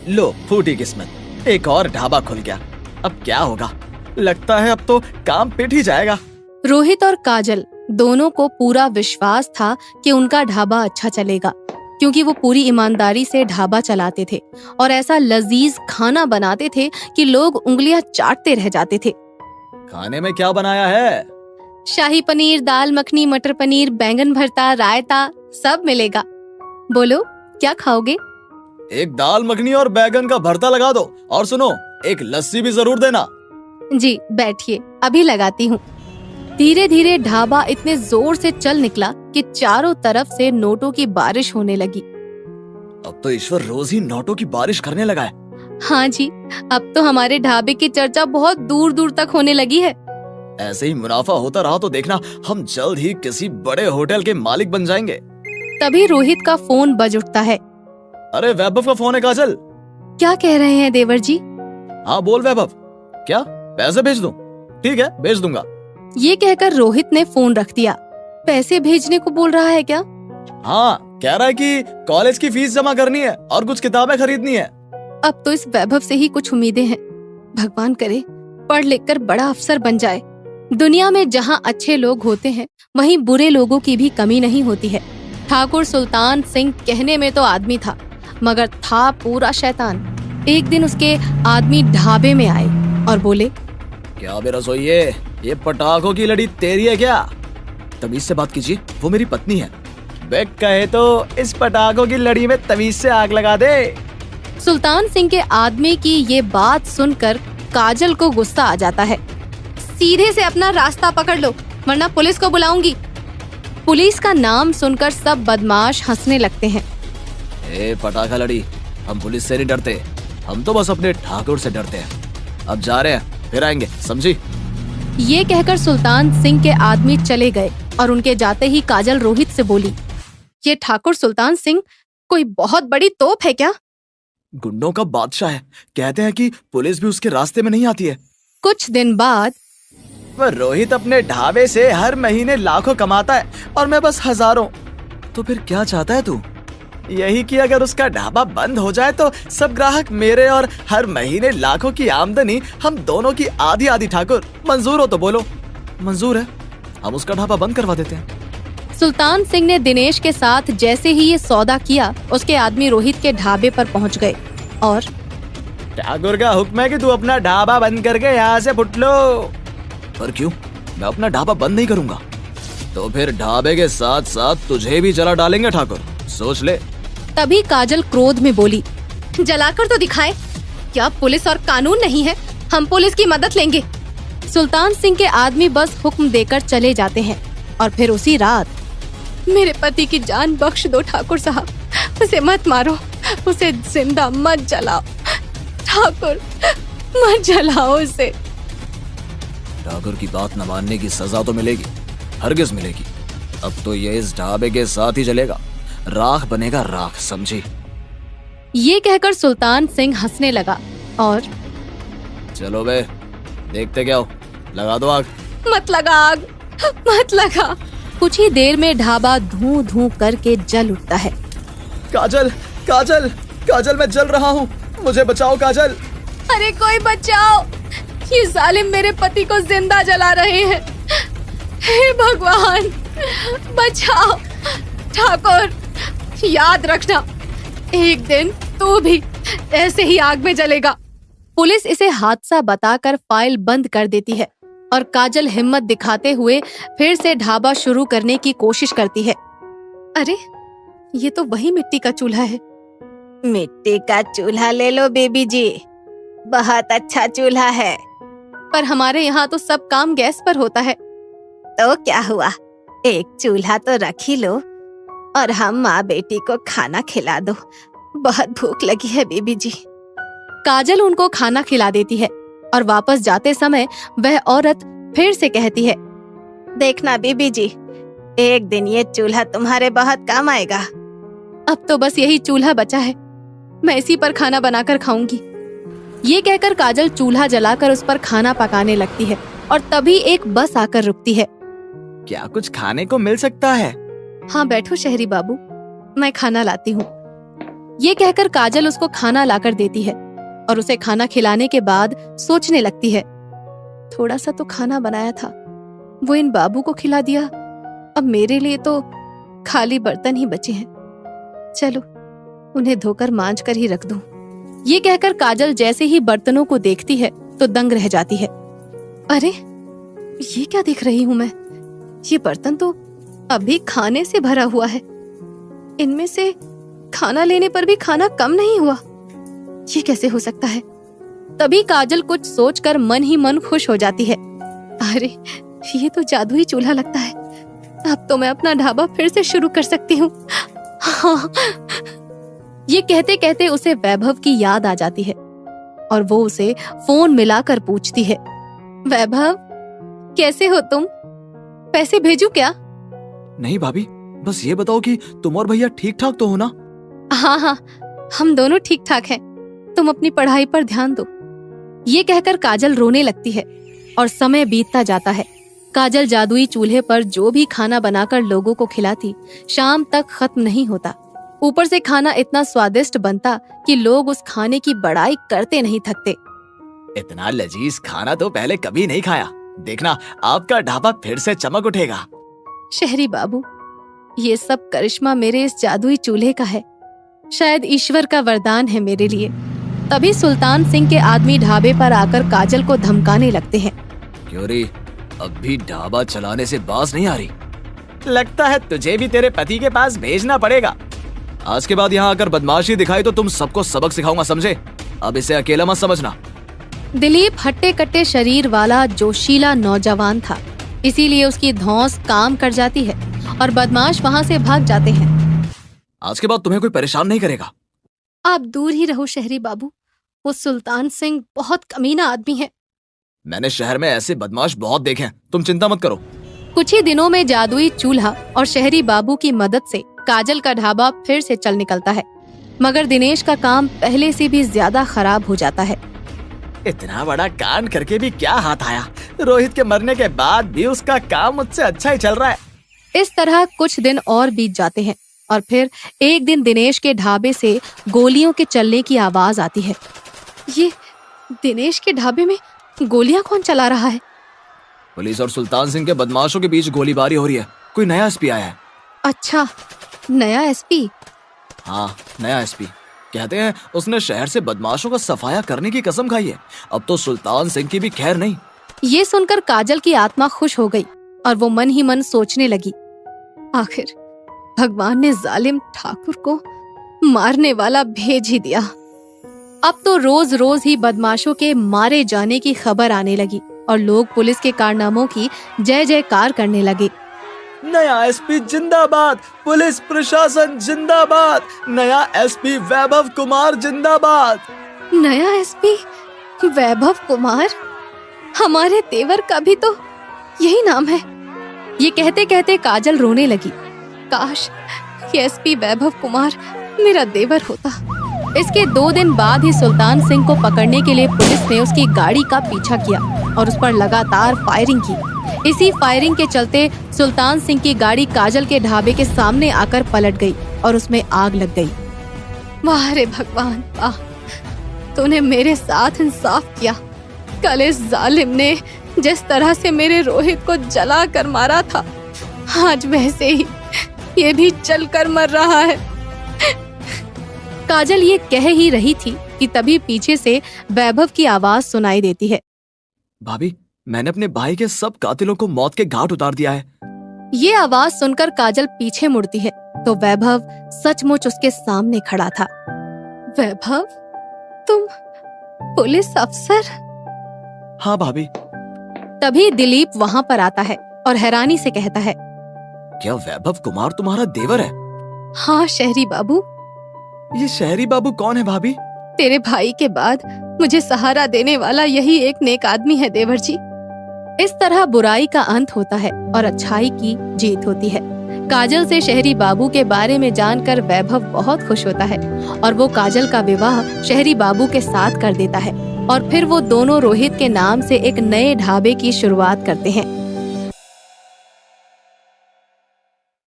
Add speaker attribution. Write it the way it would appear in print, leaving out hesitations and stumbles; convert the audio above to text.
Speaker 1: लो फूटी किस्मत, एक और ढाबा खुल गया। अब क्या होगा, लगता है अब तो काम पिट ही जाएगा।
Speaker 2: रोहित और काजल दोनों को पूरा विश्वास था कि उनका ढाबा अच्छा चलेगा, क्योंकि वो पूरी ईमानदारी से ढाबा चलाते थे और ऐसा लजीज खाना बनाते थे कि लोग उंगलियां चाटते रह जाते थे।
Speaker 1: खाने में क्या बनाया है?
Speaker 2: शाही पनीर, दाल मखनी, मटर पनीर, बैंगन भरता, रायता, सब मिलेगा। बोलो क्या खाओगे?
Speaker 1: एक दाल मखनी और बैगन का भरता लगा दो, और सुनो एक लस्सी भी जरूर देना।
Speaker 2: जी बैठिए, अभी लगाती हूँ। धीरे धीरे ढाबा इतने जोर से चल निकला कि चारों तरफ से नोटों की बारिश होने लगी।
Speaker 1: अब तो ईश्वर रोज ही नोटों की बारिश करने लगा है।
Speaker 2: हाँ जी, अब तो हमारे ढाबे की चर्चा बहुत दूर दूर तक होने लगी है।
Speaker 1: ऐसे ही मुनाफा होता रहा तो देखना, हम जल्द ही किसी बड़े होटल के मालिक बन जाएंगे।
Speaker 2: तभी रोहित का फोन बज उठता है।
Speaker 1: अरे वैभव का फोन है काजल।
Speaker 2: क्या कह रहे हैं देवर जी?
Speaker 1: हाँ बोल वैभव, क्या पैसे भेज दूं? ठीक है भेज दूंगा।
Speaker 2: ये कहकर रोहित ने फोन रख दिया। पैसे भेजने को बोल रहा है क्या?
Speaker 1: हाँ कह रहा है कि कॉलेज की फीस जमा करनी है और कुछ किताबें खरीदनी है।
Speaker 2: अब तो इस वैभव से ही कुछ उम्मीदें हैं। भगवान करे पढ़ लिख कर बड़ा अफसर बन जाए। दुनिया में जहाँ अच्छे लोग होते हैं वहीं बुरे लोगों की भी कमी नहीं होती है। ठाकुर सुल्तान सिंह कहने में तो आदमी था, मगर था पूरा शैतान। एक दिन उसके आदमी ढाबे में आए और बोले,
Speaker 1: क्या मेरा सोइए, ये पटाखों की लड़ी तेरी है क्या? तमीज से बात कीजिए, वो मेरी पत्नी है। बे कहे तो इस पटाखों की लड़ी में तमीज से आग लगा दे।
Speaker 2: सुल्तान सिंह के आदमी की ये बात सुनकर काजल को गुस्सा आ जाता है। सीधे से अपना रास्ता पकड़ लो, वरना पुलिस को बुलाऊंगी। पुलिस का नाम सुनकर सब बदमाश हंसने लगते हैं।
Speaker 1: ए पटाखा लड़ी, हम पुलिस से नहीं डरते, हम तो बस अपने ठाकुर से डरते हैं। अब जा रहे हैं, फिर आएंगे, समझी?
Speaker 2: ये कहकर सुल्तान सिंह के आदमी चले गए और उनके जाते ही काजल रोहित से बोली, ये ठाकुर सुल्तान सिंह कोई बहुत बड़ी तोप है क्या?
Speaker 1: गुंडों का बादशाह है, कहते हैं कि पुलिस भी उसके रास्ते में नहीं आती है।
Speaker 2: कुछ दिन बाद,
Speaker 1: वह रोहित अपने ढाबे से हर महीने लाखों कमाता है और मैं बस हजारों। तो फिर क्या चाहता है तू? यही कि अगर उसका ढाबा बंद हो जाए तो सब ग्राहक मेरे और हर महीने लाखों की आमदनी हम दोनों की आधी आधी। ठाकुर मंजूर हो तो बोलो। मंजूर है, हम उसका ढाबा बंद करवा देते हैं।
Speaker 2: सुल्तान सिंह ने दिनेश के साथ जैसे ही ये सौदा किया, उसके आदमी रोहित के ढाबे पर पहुंच गए और
Speaker 1: ठाकुर का हुक्म है कि तू अपना ढाबा बंद करके यहाँ से फुट लो। पर क्यों? मैं अपना ढाबा बंद नहीं करूंगा। तो फिर ढाबे के साथ साथ तुझे भी जला डालेंगे ठाकुर, सोच ले।
Speaker 2: तभी काजल क्रोध में बोली, जलाकर तो दिखाए, क्या पुलिस और कानून नहीं है? हम पुलिस की मदद लेंगे। सुल्तान सिंह के आदमी बस हुक्म देकर चले जाते हैं और फिर उसी रात, मेरे पति की जान बख्श दो ठाकुर साहब, उसे मत मारो, उसे जिंदा मत जलाओ ठाकुर, मत जलाओ उसे।
Speaker 1: ठाकुर की बात न मानने की सजा तो मिलेगी, हरगिज मिलेगी। अब तो ये इस ढाबे के साथ ही चलेगा, राख बनेगा राख, समझी?
Speaker 2: ये कहकर सुल्तान सिंह हंसने लगा और
Speaker 1: चलो बे, देखते क्या हो, लगा दो आग।
Speaker 2: मत लगा आग, मत लगा। कुछ ही देर में ढाबा धूं धूं करके जल उठता है।
Speaker 1: काजल, काजल, काजल मैं जल रहा हूँ, मुझे बचाओ काजल।
Speaker 2: अरे कोई बचाओ, ये जालिम मेरे पति को जिंदा जला रहे हैं। हे भगवान बचाओ। ठाकुर याद रखना, एक दिन तू भी ऐसे ही आग में जलेगा। पुलिस इसे हादसा बताकर फाइल बंद कर देती है और काजल हिम्मत दिखाते हुए फिर से ढाबा शुरू करने की कोशिश करती है। अरे ये तो वही मिट्टी का चूल्हा है। मिट्टी का चूल्हा ले लो बेबी जी, बहुत अच्छा चूल्हा है। पर हमारे यहाँ तो सब काम गैस पर होता है। तो क्या हुआ, एक चूल्हा तो रख ही लो और हम माँ बेटी को खाना खिला दो, बहुत भूख लगी है बेबी जी। काजल उनको खाना खिला देती है और वापस जाते समय वह औरत फिर से कहती है, देखना बेबी जी, एक दिन ये चूल्हा तुम्हारे बहुत काम आएगा। अब तो बस यही चूल्हा बचा है, मैं इसी पर खाना बनाकर खाऊंगी। ये कहकर काजल चूल्हा जलाकर उस पर खाना पकाने लगती है और तभी एक बस आकर रुकती है।
Speaker 1: क्या कुछ खाने को मिल सकता है?
Speaker 2: हाँ बैठो शहरी बाबू, मैं खाना लाती हूँ। ये कहकर काजल उसको खाना लाकर देती है और उसे खाना खिलाने के बाद सोचने लगती है, थोड़ा सा तो खाना बनाया था, वो इन बाबू को खिला दिया, अब मेरे लिए तो खाली बर्तन ही बचे हैं। चलो उन्हें धोकर मांज कर ही रख दूं। ये कहकर काजल जैसे ही बर्तनों को देखती है तो दंग रह जाती है। अरे ये क्या देख रही हूं मैं? ये बर्तन तो अभी खाने से भरा हुआ है, इनमें से खाना लेने पर भी खाना कम नहीं हुआ। ये कैसे हो सकता है? तभी काजल कुछ सोचकर मन ही मन खुश हो जाती है। अरे ये तो जादुई चूल्हा लगता है, अब तो मैं अपना ढाबा फिर से शुरू कर सकती हूँ। हाँ। ये कहते कहते उसे वैभव की याद आ जाती है और वो उसे फोन मिलाकर पूछती है, वैभव कैसे हो तुम? पैसे भेजूं क्या?
Speaker 1: नहीं भाभी, बस ये बताओ कि तुम और भैया ठीक ठाक तो हो ना?
Speaker 2: हाँ हाँ, हम दोनों ठीक ठाक हैं। तुम अपनी पढ़ाई पर ध्यान दो। ये कहकर काजल रोने लगती है और समय बीतता जाता है। काजल जादुई चूल्हे पर जो भी खाना बनाकर लोगों को खिलाती, शाम तक खत्म नहीं होता। ऊपर से खाना इतना स्वादिष्ट बनता कि लोग उस खाने की बड़ाई करते नहीं थकते।
Speaker 1: इतना लजीज खाना तो पहले कभी नहीं खाया। देखना आपका ढाबा फिर से चमक उठेगा।
Speaker 2: शहरी बाबू, ये सब करिश्मा मेरे इस जादुई चूल्हे का है, शायद ईश्वर का वरदान है मेरे लिए। तभी सुल्तान सिंह के आदमी ढाबे पर आकर काजल को धमकाने लगते हैं।
Speaker 1: क्यों रे, अब भी ढाबा चलाने से बाज नहीं आ रही? लगता है तुझे भी तेरे पति के पास भेजना पड़ेगा। आज के बाद यहाँ आकर बदमाशी दिखाई तो तुम सबको सबक सिखाऊंगा, समझे? अब इसे अकेला मत समझना।
Speaker 2: दिलीप हट्टे कट्टे शरीर वाला जोशीला नौजवान था, इसीलिए उसकी धौंस काम कर जाती है और बदमाश वहाँ से भाग जाते हैं।
Speaker 1: आज के बाद तुम्हें कोई परेशान नहीं करेगा।
Speaker 2: आप दूर ही रहो शहरी बाबू, वो सुल्तान सिंह बहुत कमीना आदमी है।
Speaker 1: मैंने शहर में ऐसे बदमाश बहुत देखे हैं, तुम चिंता मत करो।
Speaker 2: कुछ ही दिनों में जादुई चूल्हा और शहरी बाबू की मदद से काजल का ढाबा फिर से चल निकलता है, मगर दिनेश का काम पहले से भी ज्यादा खराब हो जाता है।
Speaker 1: इतना बड़ा कांड करके भी क्या हाथ आया? रोहित के मरने के बाद भी उसका काम मुझसे अच्छा ही चल रहा है।
Speaker 2: इस तरह कुछ दिन और बीत जाते हैं और फिर एक दिन दिनेश के ढाबे से गोलियों के चलने की आवाज आती है। ये दिनेश के ढाबे में गोलियां कौन चला रहा है?
Speaker 1: पुलिस और सुल्तान सिंह के बदमाशों के बीच गोलीबारी हो रही है। कोई नया एसपी आया है।
Speaker 2: अच्छा, नया एसपी?
Speaker 1: हाँ, नया एसपी। कहते हैं उसने शहर से बदमाशों का सफाया करने की कसम खाई है। अब तो सुल्तान सिंह की भी खैर नहीं।
Speaker 2: ये सुनकर काजल की आत्मा खुश हो गई और वो मन ही मन सोचने लगी, आखिर भगवान ने जालिम ठाकुर को मारने वाला भेज ही दिया। अब तो रोज रोज ही बदमाशों के मारे जाने की खबर आने लगी और लोग पुलिस के कारनामों की जय जयकार करने लगे।
Speaker 1: नया एसपी जिंदाबाद, पुलिस प्रशासन जिंदाबाद, नया एसपी वैभव कुमार जिंदाबाद।
Speaker 2: नया एसपी वैभव कुमार? हमारे तेवर का भी तो यही नाम है। ये कहते कहते काजल रोने लगी। काश ये एसपी वैभव कुमार मेरा देवर होता। इसके 2 दिन बाद ही सुल्तान सिंह को पकड़ने के लिए पुलिस ने उसकी गाड़ी का पीछा किया और उस पर लगातार फायरिंग की। इसी फायरिंग के चलते सुल्तान सिंह की गाड़ी काजल के ढाबे के सामने आकर पलट गई और उसमें आग लग गई। वाह रे भगवान वाह, तूने मेरे साथ इंसाफ किया। कल इस जालिम ने जिस तरह से मेरे रोहित को जला कर मारा था, आज वैसे ही ये भी जल कर मर रहा है। काजल ये कह ही रही थी कि तभी पीछे से वैभव की आवाज सुनाई देती है।
Speaker 1: भाभी, मैंने अपने भाई के सब कातिलों को मौत के घाट उतार दिया है।
Speaker 2: ये आवाज सुनकर काजल पीछे मुड़ती है तो वैभव सचमुच उसके सामने खड़ा था। वैभव, तुम पुलिस अफसर?
Speaker 1: हाँ भाभी।
Speaker 2: तभी दिलीप वहाँ पर आता है और हैरानी से कहता है,
Speaker 1: क्या वैभव कुमार तुम्हारा देवर है?
Speaker 2: हाँ शहरी बाबू।
Speaker 1: ये शहरी बाबू कौन है भाभी?
Speaker 2: तेरे भाई के बाद मुझे सहारा देने वाला यही एक नेक आदमी है देवर जी। इस तरह बुराई का अंत होता है और अच्छाई की जीत होती है। काजल से शहरी बाबू के बारे में जानकर वैभव बहुत खुश होता है और वो काजल का विवाह शहरी बाबू के साथ कर देता है और फिर वो दोनों रोहित के नाम से एक नए ढाबे की शुरुआत करते हैं।